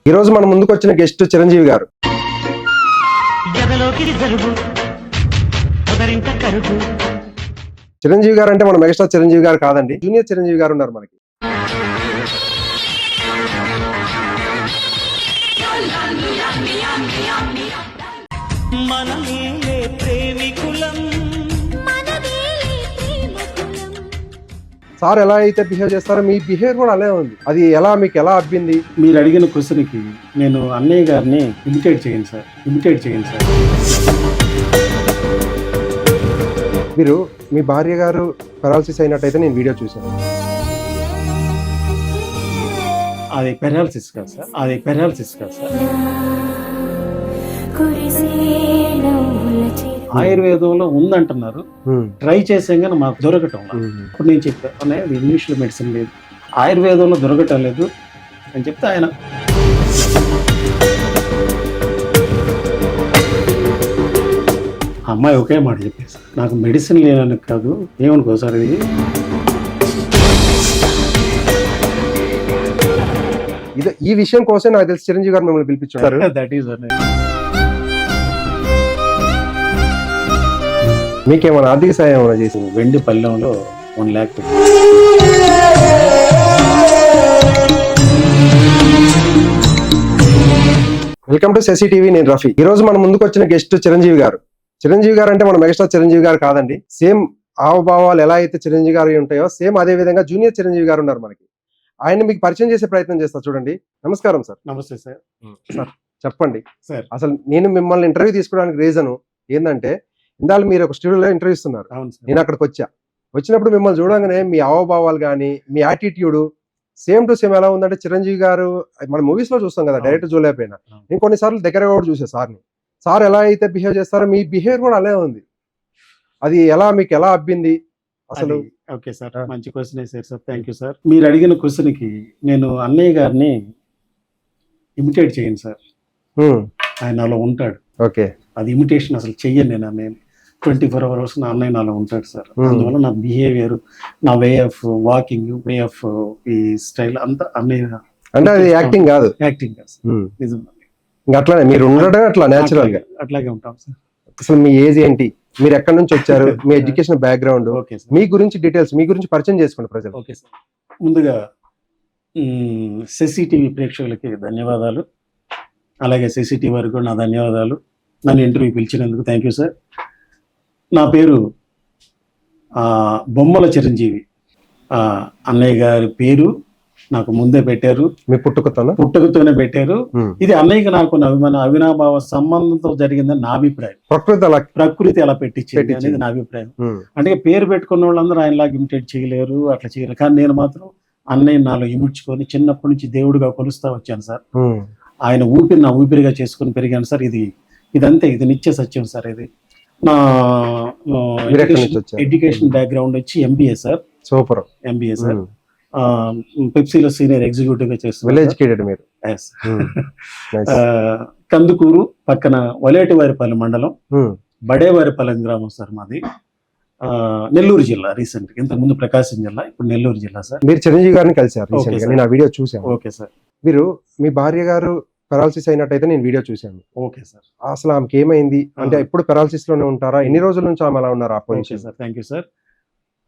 ఈ రోజు మన ముందుకు వచ్చిన గెస్ట్ చిరంజీవి గారు. చిరంజీవి గారు అంటే మన మెగాస్టార్ చిరంజీవి గారు కాదండి, జూనియర్ చిరంజీవి గారు ఉన్నారు మనకి. సార్ ఎలా అయితే బిహేవ్ చేస్తారో మీ బిహేవియర్ కూడా అలాగే ఉంది. అది మీకు ఎలా అబ్బింది? మీరు అడిగిన క్వశ్చన్కి నేను అన్నయ్య గారిని ఇమిటేట్ చేయండి సార్. మీరు మీ భార్య గారు పెరాలసిస్ అయినట్టయితే నేను వీడియో చూశాను. అది పెరాలసిస్ కాదు సార్. ఆయుర్వేదంలో ఉందంటున్నారు, ట్రై చేసాం కానీ మాకు దొరకటం. ఇప్పుడు నేను చెప్పాను అన్నయ్య ఇంగ్లీష్ లో మెడిసిన్ లేదు, ఆయుర్వేదంలో దొరకటం లేదు అని చెప్తే ఆయన అమ్మాయి ఒకే మాట చెప్పేసి, నాకు మెడిసిన్ లేదని కాదు, ఏమనుకో సార్ ఇది ఈ విషయం కోసం నాకు తెలిసి చిరంజీవి గారు మిమ్మల్ని పిలిపించారు. దట్ ఈస్ మీకేమైనా ఆర్థిక సాయం ఏమైనా చేసింది? వెండి పల్లెంలో 1 lakh. Welcome to Shashi TV, నేను రఫీ. ఈ రోజు మన ముందుకు వచ్చిన గెస్ట్ చిరంజీవి గారు. చిరంజీవి గారు అంటే మన మెగాస్టార్ చిరంజీవి గారు కాదండి. సేమ్ హావభావాలు ఎలా అయితే చిరంజీవి గారు ఉంటాయో సేమ్ అదే విధంగా జూనియర్ చిరంజీవి గారు ఉన్నారు మనకి. ఆయన మీకు పరిచయం చేసే ప్రయత్నం చేస్తా, చూడండి. నమస్కారం సార్. నమస్తే సార్. సార్ చెప్పండి సార్, అసలు నేను మిమ్మల్ని ఇంటర్వ్యూ తీసుకోవడానికి రీజన్ ఏంటంటే, ఇందాక మీరు ఒక స్టూడియోలో ఇంటర్వ్యూ ఇస్తున్నారు, నేను అక్కడికి వచ్చినప్పుడు మిమ్మల్ని చూడగానే మీ హావభావాలు కానీ మీ యాటిట్యూడ్ సేమ్ టు సేమ్ ఎలా ఉందంటే, చిరంజీవి గారు మన మూవీస్ లో చూస్తాం కదా, డైరెక్ట్ చూడలేకపోయినా నేను కొన్నిసార్లు దగ్గర కూడా చూసే సార్ని. సార్ ఎలా అయితే బిహేవ్ చేస్తారో మీ బిహేవియర్ కూడా అలాగే ఉంది. అది మీకు ఎలా అబ్బింది అసలు? ఓకే సార్, మంచి క్వశ్చన్ వేసారు సార్, థ్యాంక్ యూ సార్. మీరు అడిగిన క్వశ్చన్కి నేను అన్నయ్య గారిని ఇమిటేట్ చేయండి సార్. ఆయన అలా ఉంటాడు. ఓకే, అది ఇమిటేషన్ అసలు చెయ్యను నేను. అన్నయ్య 24 hours నా అన్నయ్య నాలో ఉంటాడు సార్. అందువల్ల నా బిహేవియర్, నా way of walking, way of ఈ స్టైల్ అంతా అన్నయ్య. అంటే అది యాక్టింగ్ కాదు నిజం. అట్లానే మీరు ఉండడం అట్లా నేచురల్ గా అట్లాగే ఉంటాం సార్. అసలు మీ ఏజ్ ఏంటి, మీరు ఎక్కడి నుంచి వచ్చారు, మీ ఎడ్యుకేషన్ బ్యాక్గ్రౌండ్, మీ గురించి డీటెయిల్స్, మీ గురించి పరిచయం చేసుకోండి ప్రజలు. ఓకే సార్, ముందుగా శశి టీవీ ప్రేక్షకులకి ధన్యవాదాలు, అలాగే శశి టీవీ వారికి కూడా నా ధన్యవాదాలు. నన్ను ఇంటర్వ్యూ పిలిచినందుకు థ్యాంక్ యూ సార్. నా పేరు బొమ్మల చిరంజీవి. అన్నయ్య గారి పేరు నాకు ముందే పెట్టారు, మీ పుట్టుకతోనే పెట్టారు. ఇది అన్నయ్యకి నాకు అవినాభావ సంబంధంతో జరిగిందని నా అభిప్రాయం. ప్రకృతి అలా పెట్టించింది అనేది నా అభిప్రాయం. అంటే పేరు పెట్టుకున్న వాళ్ళందరూ ఆయనలాగా ఇమిటేట్ చేయలేరు, అట్లా చేయలేరు. కానీ నేను మాత్రం అన్నయ్య నాలో ఇముడ్చుకొని చిన్నప్పటి నుంచి దేవుడిగా కొలుస్తా వచ్చాను సార్. ఆయన ఊపిరి నా ఊపిరిగా చేసుకుని పెరిగాను సార్. ఇదంతే, ఇది నిత్య సత్యం సార్. ఇది నా ఎడ్యుకేషన్ బ్యాక్గ్రౌండ్ వచ్చి MBA sir. Super, MBA sir. పెప్సీలో సీనియర్ ఎగ్జిక్యూటివ్ గా చేస్తున్నారు. కందుకూరు పక్కన వలేటివారిపల్లి మండలం, బడేవారిపల్లి గ్రామం సార్ మాది. నెల్లూరు జిల్లా. రీసెంట్ ఇంతకు ముందు ప్రకాశం జిల్లా, ఇప్పుడు నెల్లూరు జిల్లా సార్. మీరు చిరంజీవి గారిని కలిసారు, నేను ఆ వీడియో చూసాను. Okay sir. మీరు మీ భార్య గారు పెరాలసిస్ అయినట్టయితే నేను వీడియో చూశాను. Okay sir. అసలు ఆమెకి ఏమైంది, అంటే ఎప్పుడు పెరాలసిస్ లోనే ఉంటారా, ఎన్ని రోజుల నుంచి ఆమె అలా ఉన్నారు? Okay sir, thank you sir.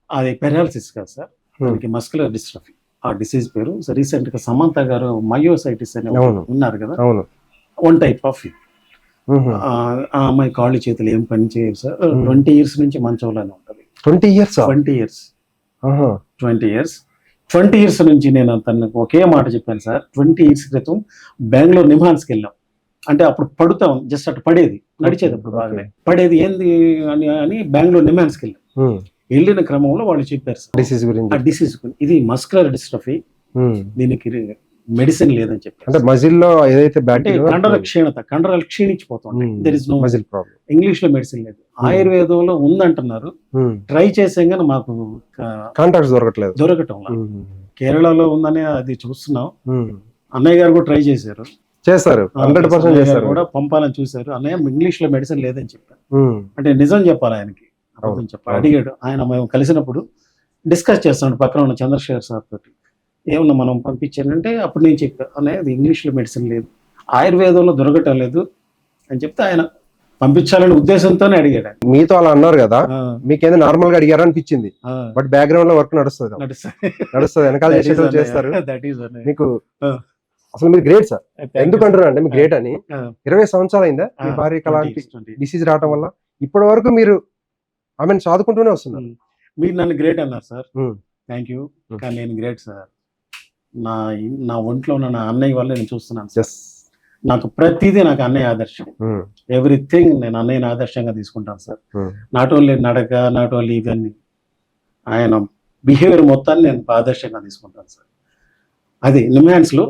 అది పెరాలసిస్ కాదు సార్, దానికి మస్కులర్ డిస్ట్రఫీ ఆ డిసీజ్ పేరు. రీసెంట్ గా సమంత గారు మయోసైటిస్ అని ఉన్నారు కదా, 1 type ఆఫ్. ఆ అమ్మాయి కాళ్ళు చేతులు ఏం పని చేయవు సార్. 20 years నుంచి మంచంలోనే ఉంటుంది. 20 years నుంచి నేను తనకు ఒకే మాట చెప్పాను సార్. 20 years క్రితం బెంగళూరు నిమ్హాన్స్కి వెళ్ళాం. అంటే అప్పుడు పడుతాం, జస్ట్ అటు పడేది, నడిచేది అప్పుడు బాగానే పడేది. ఏంది అని బెంగళూరు నిమ్హాన్స్కి వెళ్ళాం. వెళ్ళిన క్రమంలో వాళ్ళు చెప్పారు సార్ డిసీజ్ గురించి. ఇది మస్కులర్ డిస్ట్రఫీ, దీనికి మెడిసిన్ లేదని చెప్పారు. అంటే మజిల్లో ఏదైతే కండర క్షీణత, కండరాలు క్షీణించిపోతుంది. There is no muscle problem. English లో మెడిసిన్ లేదు, ఆయుర్వేదంలో ఉందంటున్నారు. ట్రై చేసాం కానీ మాకు కాంటాక్ట్స్ దొరకటం. కేరళలో ఉందని అది చూస్తున్నాం. అన్నయ్య గారు కూడా ట్రై చేశారు, 100% కూడా పంపాలని చూశారు. అన్నయ్య ఇంగ్లీష్ లో మెడిసిన్ లేదని చెప్పారు. అంటే నిజం చెప్పాలి ఆయనకి, అబద్ధం చెప్పాలి. అడిగాడు ఆయన. మేము కలిసినప్పుడు డిస్కస్ చేస్తున్నాడు పక్కన ఉన్న చంద్రశేఖర్ సార్ తోటి. ఏమన్నా మనం పంపించానంటే అప్పుడు నేను చెప్పా అనేది ఇంగ్లీష్లో మెడిసిన్ లేదు, ఆయుర్వేదంలో దొరకటం లేదు అని చెప్తే ఆయన పంపించాలనే ఉద్దేశంతోనే అడిగాడు ఆయన. మీతో అలా అన్నారు కదా, మీకేదో నార్మల్ గా అడిగారా అనిపించింది, బట్ బ్యాక్గ్రౌండ్ లో వర్క్ నడుస్తుంది వెనకాల చేసేటప్పుడు చేస్తారు మీకు. అసలు మీరు గ్రేట్ సార్. ఎందుకంటారు అంటే మీరు గ్రేట్ అని, 20 సంవత్సరాలు అయిందా మీ భార్యకి అలాంటి డిసీజ్ రావటం వల్ల? ఇప్పటి వరకు మీరు ఆమెను చదువుకుంటూనే వస్తున్నారు. మీరు నన్ను గ్రేట్ అన్నారు సార్, థ్యాంక్ యూ. కానీ నేను గ్రేట్ సార్. నా ఒంట్లో ఉన్న నా అన్నయ్య వల్ల నేను చూస్తున్నాను సార్. నాకు ప్రతిదీ నాకు అన్నయ్య ఆదర్శం. ఎవ్రీథింగ్ నేను అన్నయ్యని ఆదర్శంగా తీసుకుంటాను సార్. నాట్ ఓన్లీ నడక, నాట్ ఓన్లీ ఇవన్నీ, ఆయన బిహేవియర్ మొత్తాన్ని నేను ఆదర్శంగా తీసుకుంటాను సార్. అది నిమ్హాన్స్ లో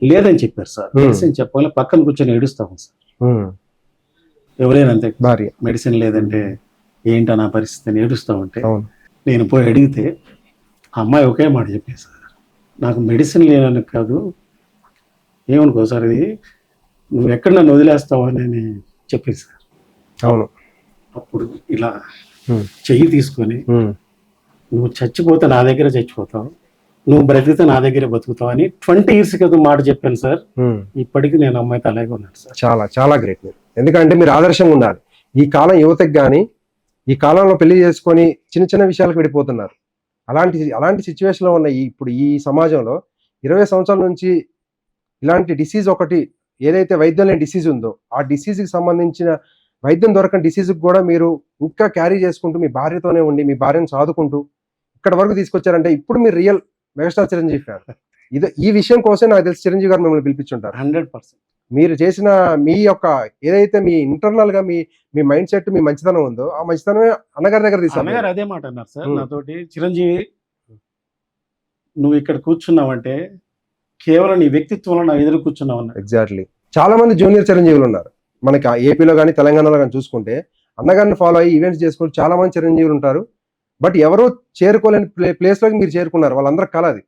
లేదని చెప్పారు సార్. మెడిసిన్ చెప్పాలి పక్కన కూర్చొని ఏడుస్తాము సార్. ఎవరైనా అంతే, భార్య మెడిసిన్ లేదంటే ఏంటో నా పరిస్థితిని ఏడుస్తూ ఉంటే నేను పోయి అడిగితే ఆ అమ్మాయి ఒకే మాట చెప్పేది సార్, నాకు మెడిసిన్ లేదని కాదు, ఏమనుకో సార్, ఇది నువ్వు ఎక్కడ నన్ను వదిలేస్తావు అని చెప్పింది సార్. అవును. అప్పుడు ఇలా చెయ్యి తీసుకొని నువ్వు చచ్చిపోతే నా దగ్గర చచ్చిపోతావు, నువ్వు బ్రతికితే నా దగ్గరే బతుకుతావు అని 20 years క్రితం మాట చెప్పాను సార్. ఇప్పటికీ నేను అమ్మాయితో అలాగే ఉన్నాను సార్. చాలా చాలా గ్రేట్ మీరు. ఎందుకంటే మీరు ఆదర్శంగా ఉండాలి. ఈ కాలం యువతకి కానీ ఈ కాలంలో పెళ్లి చేసుకొని చిన్న చిన్న విషయాలకు విడిపోతున్నారు. అలాంటి సిచ్యువేషన్ లో ఉన్న ఇప్పుడు ఈ సమాజంలో 20 సంవత్సరాల నుంచి ఇలాంటి డిసీజ్ ఒకటి ఏదైతే వైద్యం లేని డిసీజ్ ఉందో ఆ డిసీజ్కి సంబంధించిన వైద్యం దొరకని డిసీజ్కి కూడా మీరు ఇంకా క్యారీ చేసుకుంటూ మీ భార్యతోనే ఉండి మీ భార్యను సాదుకుంటూ ఇక్కడ వరకు తీసుకొచ్చారంటే ఇప్పుడు మీరు రియల్ మెగాస్టార్ చిరంజీవి ఫ్యాన్. ఈ విషయం కోసం నాకు తెలిసి చిరంజీవి గారు మిమ్మల్ని పిలిపించుంటారు. 100%. మీరు చేసిన మీ యొక్క ఏదైతే మీ ఇంటర్నల్ గా మీ మైండ్ సెట్, మీ మంచితనం ఉందో ఆ మంచితనమే అన్నగారి దగ్గర తీసుకున్నారు. అన్నగారు అదే మాట అన్నారు సార్ నాతోటి, చిరంజీవి నువ్వు ఇక్కడ కూర్చున్నావంటే కేవలం నీ వ్యక్తిత్వంలో నా ఎదురు కూర్చున్నావు అన్నారు. ఎగ్జాక్ట్లీ. చాలా మంది జూనియర్ చిరంజీవులు ఉన్నారు మనకి ఏపీలో కానీ తెలంగాణలో కానీ చూసుకుంటే. అన్నగారిని ఫాలో అయ్యి ఈవెంట్స్ చేసుకుంటూ చాలా మంది చిరంజీవులు ఉంటారు. బట్ ఎవరో చేరుకోలేని ప్లేస్ లోకి మీరు చేరుకున్నారు. వాళ్ళందరూ కల అది.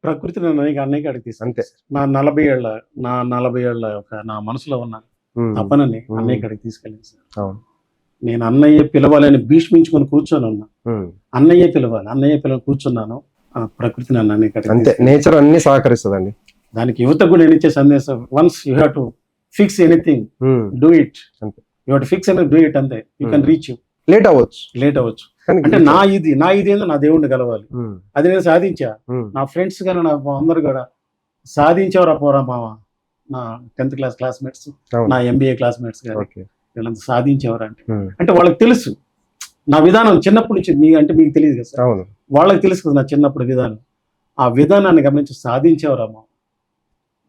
ప్రకృతి నన్ను అన్నయ్య కాడికి తీసుకు అంతే. నా 40 ఏళ్ళ నా మనసులో ఉన్న తపనని అన్నయ్య కాడికి తీసుకెళ్ళింది సార్. నేను అన్నయ్య పిలవాలని భీష్మించుకొని కూర్చొని ఉన్నా. అన్నయ్య పిలవాలి కూర్చున్నాను. ప్రకృతి నన్ను అన్నయ్య కాడికి. అంతే, నేచర్ అన్ని సహకరిస్తుందండి దానికి. యువతకు నేను ఇచ్చే సందేశం, once you have to fix anything, do it. You have to fix and do it. అంతే. You can reach. లేట్ అవ్వచ్చు అంటే నా ఇది ఏందో నా దేవుడిని కలవాలి. అది నేను సాధించా. నా ఫ్రెండ్స్ కానీ నా అందరు కూడా సాధించేవారా పోరా మామ, నా 10th class క్లాస్మేట్స్, నా MBA క్లాస్మేట్స్ కానీ వీళ్ళంతా సాధించేవారు అంటే వాళ్ళకి తెలుసు నా విధానం చిన్నప్పటి నుంచి. మీకు తెలియదు కదా సార్, వాళ్ళకి తెలుసు కదా నా చిన్నప్పుడు విధానం. ఆ విధానాన్ని గమనించి సాధించేవారా మామ.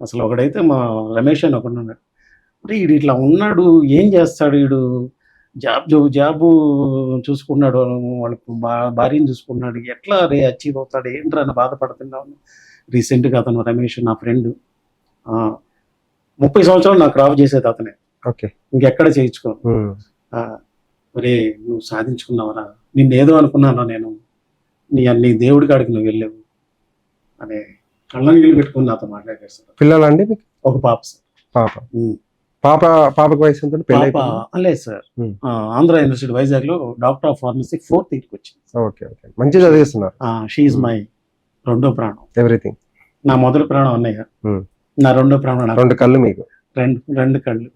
అసలు ఒకడైతే మా రమేష్ అని ఒకడు ఉన్నాడు, అంటే వీడు ఇట్లా ఉన్నాడు, ఏం చేస్తాడు వీడు, జాబు చూసుకున్నాడు, వాళ్ళకు భార్యను చూసుకున్నాడు, ఎట్లా అచీవ్ అవుతాడు ఏంట్రా అని బాధపడుతున్నాను. రీసెంట్గా అతను రమేష్ నా ఫ్రెండ్ 30 సంవత్సరాలు నాకు రావు చేసేది అతనే. ఇంకెక్కడ చేయించుకో. ఒరే నువ్వు సాధించుకున్నావరా, నిన్నేదో అనుకున్నాను నేను, నీ దేవుడి కాడికి నువ్వు వెళ్ళావు అనే కళ్ళనీళ్ళు పెట్టుకుని నాతో మాట్లాడేస్తాను. పిల్లలండి? ఒక పాప సార్. పాపకు వయసు ఎంత? లేదు సార్, ఆంధ్ర యూనివర్సిటీ వైజాగ్ లో doctor of pharmacy 4th year వచ్చింది. మంచిగా చదివిస్తున్నారు. షీ ఈజ్ మై రెండో ప్రాణం. ఎవ్రీథింగ్. నా మొదటి ప్రాణం అన్నయ్య, నా రెండో ప్రాణం 2 కళ్ళు మీకు. రెండు కళ్ళు.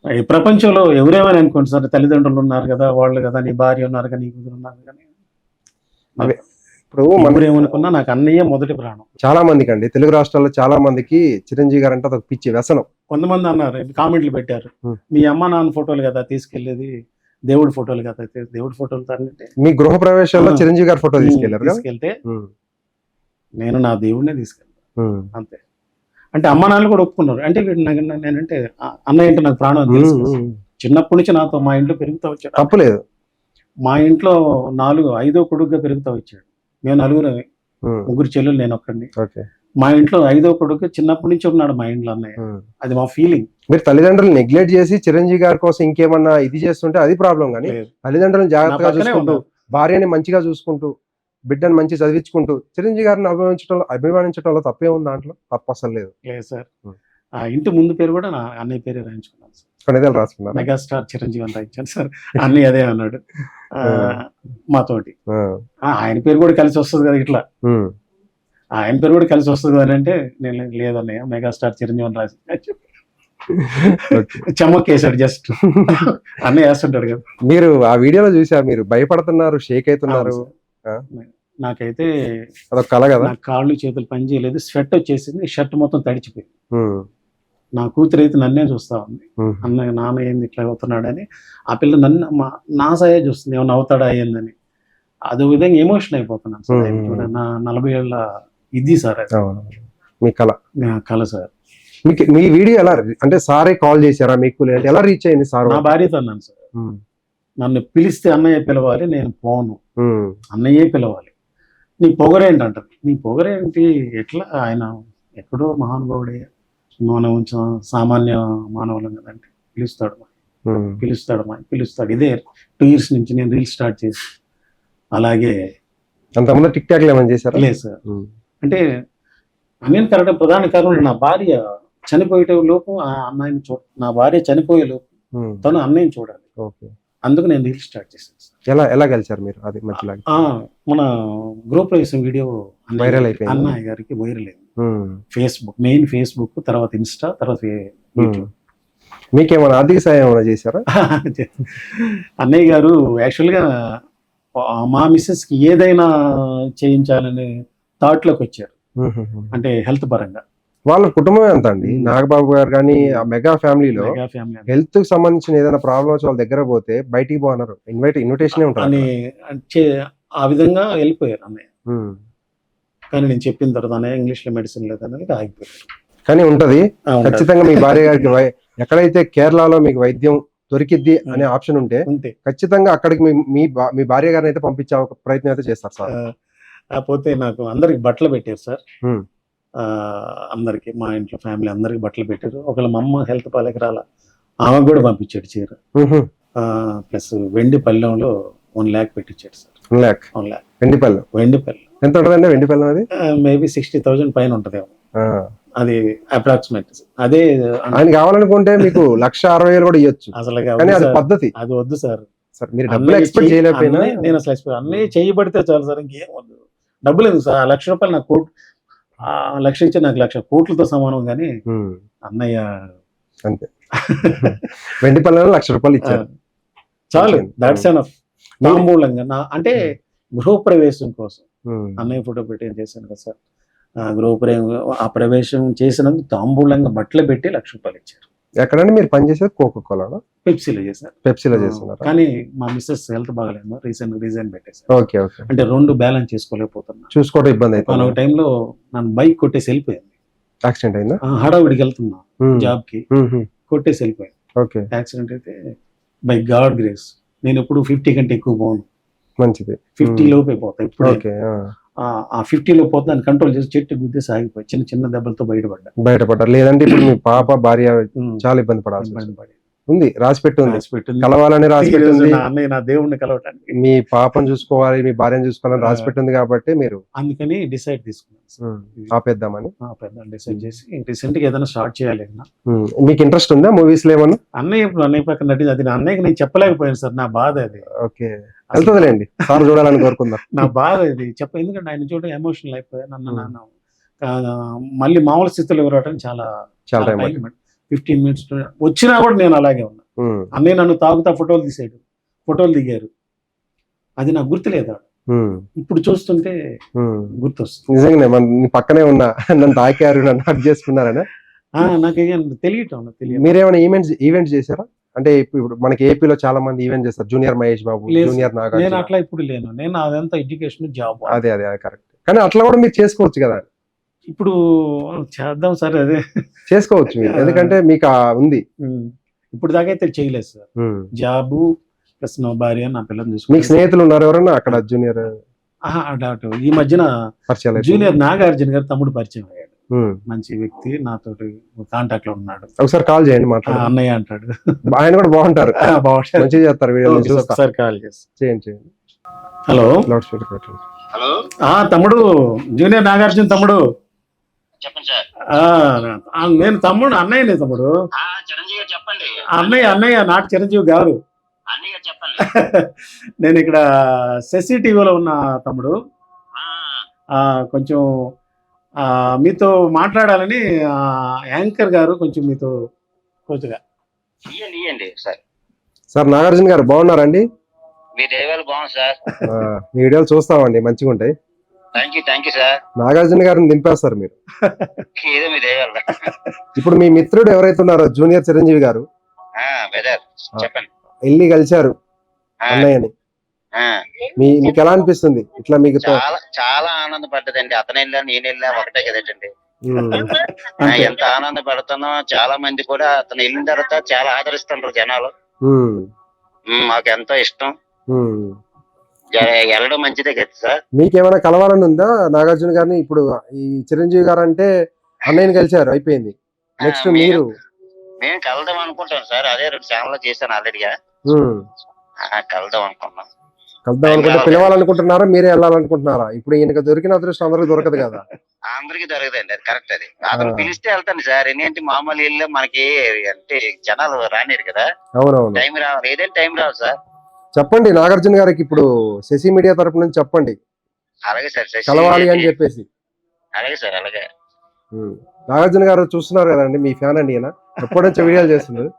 ఈ ప్రపంచంలో ఎవరేమని అనుకోండి సార్, తల్లిదండ్రులు ఉన్నారు కదా, వాళ్ళు కదా, నీ భార్య ఉన్నారు కదా, నీ కూతురు ఉన్నారు కానీ ఇప్పుడు మనం ఏమనుకున్నా నాకు అన్నయ్య మొదటి ప్రాణం. చాలా మందికి అండి, తెలుగు రాష్ట్రాల్లో చాలా మందికి చిరంజీవి గారు అంటే అదొక పిచ్చి వ్యసనం. కొంతమంది అన్నారు, కామెంట్లు పెట్టారు, మీ అమ్మ నాన్న ఫోటోలు కదా తీసుకెళ్లేది, దేవుడి ఫోటోలు కదా. దేవుడి ఫోటోలు అంటే మీ గృహ ప్రవేశంలో చిరంజీవి గారి ఫోటో తీసుకెళ్తే నేను నా దేవుడినే తీసుకెళ్తాను అంతే. అంటే అమ్మ నాన్నలు కూడా ఒప్పుకున్నారు. అంటే నేనంటే అన్నయ్య అంటే నాకు ప్రాణం తెలుసు. చిన్నప్పటి నుంచి నాతో మా ఇంట్లో పెరుగుతూ వచ్చాడు. తప్పలేదు. మా ఇంట్లో 5వ కొడుకుగా పెరుగుతూ వచ్చాడు. మేము 4 ముగ్గురు చెల్లెలు, నేను ఒక్కడిని. మా ఇంట్లో 5వ కొడుకు చిన్నప్పటి నుంచి ఉన్నాడు మా ఇంట్లో అన్నయ్య. అది మా ఫీలింగ్. మీరు తల్లిదండ్రులు నెగ్లెక్ట్ చేసి చిరంజీవి గారి కోసం ఇంకేమన్నా ఇది చేస్తుంటే అది ప్రాబ్లం. కానీ తల్లిదండ్రులను జాగ్రత్తగా చూసుకుంటూ, భార్యని మంచిగా చూసుకుంటూ, బిడ్డను మంచి చదివించుకుంటూ చిరంజీవి గారిని అభిమానించడంలో తప్పే ఉంది. దాంట్లో తప్పు అసలు లేదు. లేదు సార్. ఆ ఇంటి ముందు పేరు కూడా నా అన్నయ్య పేరే రాయించుకున్నాను సార్. రాసుకున్నారు. మెగాస్టార్ చిరంజీవి అని రాయించాను సార్. అన్నయ్య అదే అన్నాడు మాతోటి. ఆయన పేరు కూడా కలిసి వస్తుంది కదా ఇట్లా. ఆయన పేరు కూడా కలిసి వస్తుంది అని అంటే నేను లేదన్నయ్య మెగాస్టార్ చిరంజీవి అని రాసి చమ్మకేసాడు జస్ట్ అన్నయ్య వేస్తుంటాడు కదా. మీరు ఆ వీడియోలో చూసా, మీరు భయపడుతున్నారు, షేక్ అవుతున్నారు. నాకైతే అదొక కళ కదా. నా కాళ్ళు చేతులు పని చేయలేదు, స్వెట్ వచ్చేసింది, షర్ట్ మొత్తం తడిచిపోయింది. నా కూతురు అయితే నన్నే చూస్తా ఉంది, అన్నయ్య నాన్న ఏంది ఇట్లా అవుతున్నాడని. ఆ పిల్ల నన్ను నా సాయే చూస్తుంది, ఏమన్నా అవుతాడా అయ్యిందని. అదో విధంగా ఎమోషన్ అయిపోతున్నాను సార్. నా 40 ఏళ్ళ ఇది సార్ మీ కళ. కళ సార్. మీకు మీ వీడియో ఎలా అంటే సారే కాల్ చేశారా మీకు, లేదంటే ఎలా రీచ్ అయింది సార్? నా భార్యతో అన్నాను సార్, నన్ను పిలిస్తే అన్నయ్య పిలవాలి, నేను పోను, అన్నయ్యే పిలవాలి. నీ పొగరేంటి అంటారు. నీ పొగరేంటి ఎట్లా, ఆయన ఎక్కడో మహానుభావుడే, మనం సామాన్య మానవులం కదంటే పిలుస్తాడు ఇదే 2 years నుంచి నేను రీల్ స్టార్ట్ చేసి. అలాగే అంతకుముందు టిక్ టాక్ ఏమైనా చేశారా? లేదు సార్. అంటే అన్యం కరెక్ట్ ప్రధాన కారణం నా భార్య చనిపోయే లోపు ఆ అమ్మాయిని నా భార్య చనిపోయే లోపు తను అన్నయ్యని చూడాలి. అందుకు నేను రీల్ స్టార్ట్ చేశాను సార్. ఎలా కలిసారు మీరు? అది మధ్యలో మన గృహ ప్రవేశం వీడియో వైరల్ అయిపోయింది, అన్నయ్య గారికి వైరల్ అయింది. ఫేస్బుక్, మెయిన్ ఫేస్బుక్, తర్వాత ఇన్స్టా, తర్వాత యూట్యూబ్. మీకేమైనా ఆర్థిక సాయం ఏమైనా చేశారా? అన్నయ్య గారు యాక్చువల్గా మా మిస్సెస్ కి ఏదైనా చేయించాలని థాట్ లోకి వచ్చారు. అంటే హెల్త్ పరంగా వాళ్ళ కుటుంబం ఎంత అండి? నాగబాబు గారు కానీ ఆ మెగా ఫ్యామిలీలో హెల్త్ కి సంబంధించిన ఏదైనా ప్రాబ్లమ్ వచ్చి వాళ్ళ దగ్గర పోతే బయటికి పోన్నారు, ఇన్విటేషన్ ఉంటుంది. ఆ విధంగా వెళ్ళిపోయారు అన్నయ్య. కానీ నేను చెప్పిన తర్వాత అన్నయ్య ఇంగ్లీష్ లో మెడిసిన్ లేదని ఆగిపోయారు. కానీ ఉంటది ఖచ్చితంగా. మీ భార్య గారికి ఎక్కడైతే కేరళలో మీకు వైద్యం దొరికిద్ది అనే ఆప్షన్ ఉంటే ఖచ్చితంగా అక్కడికి మీ భార్య గారిని అయితే పంపించే ప్రయత్నం అయితే చేస్తారు సార్. కాకపోతే నాకు అందరికి బట్టలు పెట్టారు సార్. అందరికి మా ఇంట్లో ఫ్యామిలీ అందరికి బట్టలు పెట్టారు. ఒకళ్ళ మా అమ్మ హెల్త్ పాలకి రాలా, ఆమెకు కూడా పంపించాడు చీర. ప్లస్ వెండి పల్లెంలో 1 lakh పెట్టించాడు సార్. 1 lakh వెండి పల్లెం. ఎంత ఉంటుందండి వెండి పల్లెం? అది మేబీ 60,000 పైన ఉంటదేమో, అది అప్రాక్సిమేట్. అదే ఆయన కావాలనుకుంటే మీకు 1,60,000 కూడా ఇవ్వచ్చు అసలు. అది పద్ధతి, అది వద్దు సార్. మీరు డబ్బులు ఎక్స్పెక్ట్ చేయలేకపోయినా నేను అసలు అన్నయ్య చేయబడితే చాలు సార్, ఇంకేం వద్దు. డబ్బులు ఎందుకు సార్? 1,00,000 రూపాయలు నాకు 1,00,000 ఇచ్చి నాకు 1,00,000 కోట్లతో సమానం. కానీ అన్నయ్య అంతే, వెండి పల్లెంలో 1,00,000 రూపాయలు ఇచ్చారు చాలు. That's enough. తాంబూలంగా అంటే గృహప్రవేశం కోసం అన్నయ్య ఫోటో పెట్టి ఏం చేశాను కదా సార్. ఆ ప్రవేశం చేసినందుకు తాంబూలంగా బట్టలు పెట్టి 1,00,000 రూపాయలు ఇచ్చారు. ఎక్కడంటే మీరు పనిచేసేది కోకోకోలానా? పెప్సీలో చేశారు. పెప్సీలో చేస్తున్నారు. కానీ మా మిస్సెస్ హెల్త్ బాగలేదు, రీజన్ పెట్టేశారు. ఓకే. అంటే 2 బ్యాలెన్స్ చేసుకోలేకపోతున్నా, చూసుకోవడం ఇబ్బంది అయితే. ఒక టైంలో నన్ను బైక్ కొట్టేసి వెళ్ళిపోయింది. యాక్సిడెంట్ అయిందా? హడావిడికి వెళ్తున్నా జాబ్ కి, కొట్టేసి వెళ్ళిపోయాను. యాక్సిడెంట్ అయితే బై గాడ్ గ్రేస్ నేను ఎప్పుడు 50 కంటే ఎక్కువ పోను. మంచిది. 50 లోపే పోతా ఇప్పుడు. ఆ 50లో పోతే దాన్ని కంట్రోల్ చేసి చెట్టు గుద్దేసి ఆగిపోయి చిన్న దెబ్బలతో బయటపడ్డారు. లేదంటే ఇప్పుడు మీ పాప భార్య చాలా ఇబ్బంది పడాల్సి ఉంది. రాసిపెట్టి ఉంది, కలవాలని రాసిపెట్టింది. అన్నయ్య నా దేవుడిని కలవటానికి, మీ పాపను చూసుకోవాలి, మీ భార్యను చూసుకోవాలని రాసిపెట్టింది కాబట్టి మీరు అందుకని డిసైడ్ తీసుకున్నాను, ఆపేద్దామని డిసైడ్ చేసి రీసెంట్ గా ఏదైనా స్టార్ట్ చేయాలి. మీకు ఇంట్రెస్ట్ ఉందా మూవీస్ లో ఏమన్నా? అన్నయ్య పక్కన నటించి అది అన్నయ్యకి నేను చెప్పలేకపోయాను సార్, నా బాధ అది. ఓకే, వెళ్తుందిలేండి, సార్ చూడాలని కోరుకుందాం. నా బాధ ఇది ఎందుకంటే ఆయన చూడడం ఎమోషనల్ అయిపోయా. నాన్న మళ్ళీ మామూలు స్థితిలో రావడం చాలా 15 minutes వచ్చినా కూడా నేను అలాగే ఉన్నా. అన్నయ్య నన్ను తాగుతా ఫోటోలు దిగారు, అది నాకు గుర్తులేదు. ఇప్పుడు చూస్తుంటే గుర్తొస్తుంది. నిజంగానే పక్కనే ఉన్నా, నన్ను తాకారు, నన్ను హక్ చేసుకున్నారనే నాకు తెలియటం. మీరేమైనా ఈవెంట్స్ చేశారా? అంటే ఇప్పుడు మనకి ఏపీలో చాలా మంది ఈవెంట్ చేస్తారు, జూనియర్ మహేష్ బాబు, జూనియర్ నాగార్జున. నేను అట్లా ఇప్పుడు లేను, నేను అదంతా ఎడ్యుకేషన్ జాబ్. అదే కరెక్ట్. కానీ అట్లా కూడా మీరు చేసుకోవచ్చు కదా. ఇప్పుడు చేద్దాం సార్, అదే చేసుకోవచ్చు మీరు, ఎందుకంటే మీకు ఉంది. ఇప్పుడు దాకా అయితే చేయలేదు సార్. జాబు ప్లస్ నా భార్య, నా పిల్లల్ని చూసుకుంటాను. మీకు స్నేహితులు ఉన్నారు ఎవరన్నా అక్కడ జూనియర్? ఈ మధ్యన జూనియర్ నాగార్జున గారు తమ్ముడు పరిచయం అయ్యాడు, మంచి వ్యక్తి, నాతో కాంటాక్ట్ లో ఉన్నాడు. ఒకసారి కాల్ చేయండి, మాట్లాడు. అన్నయ్య అంటాడు, ఆయన కూడా బాగుంటారు, మంచిగా చేస్తారు. ఒకసారి కాల్ చేయండి. హలో, లౌడ్ స్పీకర్ పెట్టండి. తమ్ముడు, జూనియర్ నాగార్జున తమ్ముడు. నేను తమ్ముడు, అన్నయ్యనే తమ్ముడు. అన్నయ్య నాటి చిరంజీవి గారు. నేను ఇక్కడ శశి టీవీలో ఉన్న తమ్ముడు. కొంచెం మీతో మాట్లాడాలని యాంకర్ గారు కొంచెం మీతో కొద్దిగా. ఇయ్యండి సార్. సార్ నాగార్జున గారు బాగున్నారండి? మీ దయవల్ల బాగుంది సార్. మీ వీడియోలు చూస్తామండి, మంచిగా ఉంటాయి. Thank you sir. నాగార్జున గారిని దింపేస్తారు మీరు. ఏదో మీ దయవల్ల. ఇప్పుడు మీ మిత్రుడు ఎవరైతే ఉన్నారో జూనియర్ చిరంజీవి గారు బ్రదర్ చెప్పండి. వెళ్ళి కలిశారు అన్నయ్యని, మీకు ఎలా అనిపిస్తుంది? ఇట్లా మీకు చాలా చాలా ఆనందపడ్డదండి. అతను వెళ్ళా నేను వెళ్ళా ఒకటే కదండి. ఎంత ఆనందపడుతున్నా. చాలా మంది కూడా అతను వెళ్ళిన తర్వాత చాలా ఆదరిస్తుంటారు జనాలు. మాకు ఎంతో ఇష్టం. వెళ్ళడం మంచిదే కదా సార్. మీకేమైనా కలవాలని ఉందా నాగార్జున గారిని? ఇప్పుడు ఈ చిరంజీవి గారు అంటే అన్నయ్యని కలిశారు, అయిపోయింది. నెక్స్ట్ మీరు? మేము కలదాం అనుకుంటాం సార్. అదే 2 ఛానల్ చేశాను ఆల్రెడీగా. కలదాం అనుకున్నాం. కలుద్దాం అనుకుంటే పిలవాలనుకుంటున్నారా, మీరే వెళ్ళాలనుకుంటున్నారా? ఇప్పుడు ఈయనకు దొరికిన అదృష్టం అందరికి దొరకదు కదా. అందరికి దొరకదండి, అది కరెక్ట్. అది అతను పిలిస్తే వెళ్తాను సార్. ఎందుకంటే మామూలు ఇల్లు మనకి అంటే జనాలు రానిరు కదా. అవునవును, టైం రావాలి, ఏదైనా టైం రావాలి సార్. చెప్పండి నాగార్జున గారికి, ఇప్పుడు శశి మీడియా తరపు నుంచి చెప్పండి అలాగే సార్, కలవాలి అని చెప్పేసి. అలాగే సార్, అలాగే. నాగార్జున గారు చూస్తున్నారు కదండి, మీ ఫ్యాన్ అండి ఈయన, ఎప్పటి నుంచో వీడియోలు చేస్తున్నారు.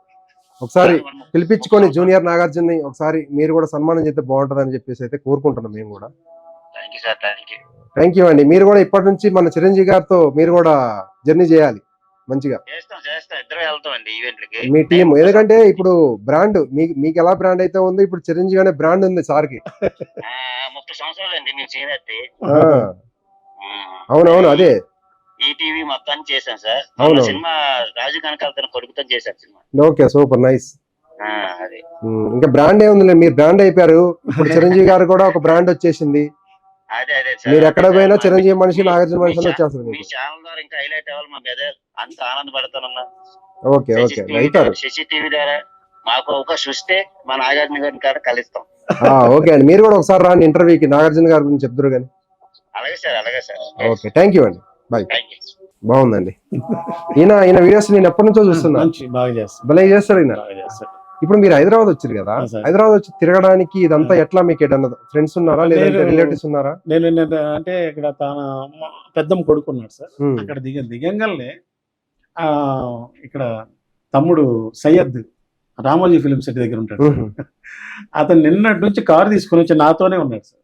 ఒకసారి పిలిపించుకొని జూనియర్ నాగార్జున ఒకసారి మీరు కూడా సన్మానం చేస్తే బాగుంటది అని చెప్పేసి అయితే కోరుకుంటున్నాం మేము కూడా. థ్యాంక్ యూ అండి. మీరు కూడా ఇప్పటి నుంచి మన చిరంజీవి గారితో మీరు కూడా జర్నీ చేయాలి మంచిగా, మీ టీం. ఎందుకంటే ఇప్పుడు బ్రాండ్ మీకు ఎలా బ్రాండ్ అయితే ఉందో, ఇప్పుడు చిరంజీవి అనే బ్రాండ్ ఉంది సార్కి. అవునవును, అదే ఈటీవీ మొత్తాన్ని చేశాను సార్. సినిమా రాజు కనకాల కొడుకుతో చేశాను సినిమా. Okay, super nice. ఇంకా బ్రాండ్ ఏముంది, మీరు బ్రాండ్ అయిపోయారు. ఇప్పుడు చిరంజీవి గారు కూడా ఒక బ్రాండ్ వచ్చేసింది. మీరు ఎక్కడ పోయినా చిరంజీవి మనిషి, నాగార్జున మనిషి వచ్చేస్తారు. ఇంకా హైలైట్ అవ్వాలి మా బ్రదర్, అంత ఆనందపడతానన్నా. ఓకే ఓకే, అవుతారు. శశి టీవీ ద్వారా మాకు అవకాశం ఇస్తే మా నాగార్జున గారిని కాడ కలుస్తాం. ఓకే అండి, మీరు కూడా ఒకసారి రాండి ఇంటర్వ్యూకి, నాగార్జున గారి గురించి చెప్తారు కానీ. అలాగే సార్, అలాగే సార్. ఓకే, థ్యాంక్ యూ అండి, బాయ్. బాగుందండి. ఈయన వీడియోస్ నేను ఎప్పటి నుంచో చూస్తున్నా, భలే చేస్తారు ఈయన. ఇప్పుడు మీరు హైదరాబాద్ వచ్చారు కదా, హైదరాబాద్ వచ్చి తిరగడానికి ఇదంతా ఎట్లా? మీకు ఏదన్నా ఫ్రెండ్స్ ఉన్నారా, లేదంటే రిలేటివ్స్ ఉన్నారా? నేను అంటే ఇక్కడ తన పెద్దమ్మ కొడుకున్నాడు సార్. అక్కడ దిగంగానే ఇక్కడ తమ్ముడు సయ్యద్ రామోజీ ఫిలిం సిటీ దగ్గర ఉంటాడు. అతను నిన్నటి నుంచి కారు తీసుకుని వచ్చి నాతోనే ఉన్నాడు సార్.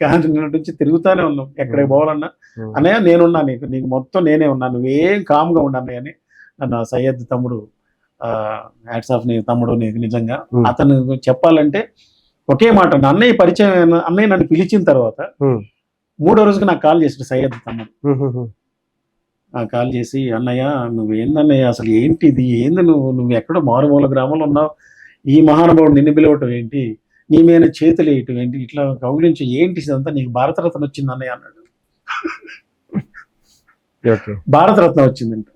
కానీ నిన్నటి నుంచి తిరుగుతానే ఉన్నాం, ఎక్కడికి పోవాలన్నా అన్నయ్య నేనున్నా, నీకు మొత్తం నేనే ఉన్నా, నువ్వేం కామ్గా ఉన్నా అన్నయ్య అని నన్ను సయ్యద్ తమ్ముడు హ్యాట్స్ ఆఫ్. నీ తమ్ముడు నీకు నిజంగా. అతను చెప్పాలంటే ఒకే మాట, అన్నయ్య పరిచయం, అన్నయ్య నన్ను పిలిచిన తర్వాత 3వ రోజుకి నాకు కాల్ చేసాడు సయ్యద్ తమ్ముడు. కాల్ చేసి, అన్నయ్య నువ్వేందన్నయ్య అసలు ఏంటి ఇది, ఏంది నువ్వు ఎక్కడో మారుమూల గ్రామంలో ఉన్నావు, ఈ మహానుభావుడు నిన్ను పిలవటం ఏంటి, నీ మీద చేతులు వేయటం ఏంటి, ఇట్లా కౌగిలించి ఏంటి ఇదంతా, నీకు భారతరత్న వచ్చింది అన్నయ్య అన్నాడు. భారతరత్న వచ్చిందంట.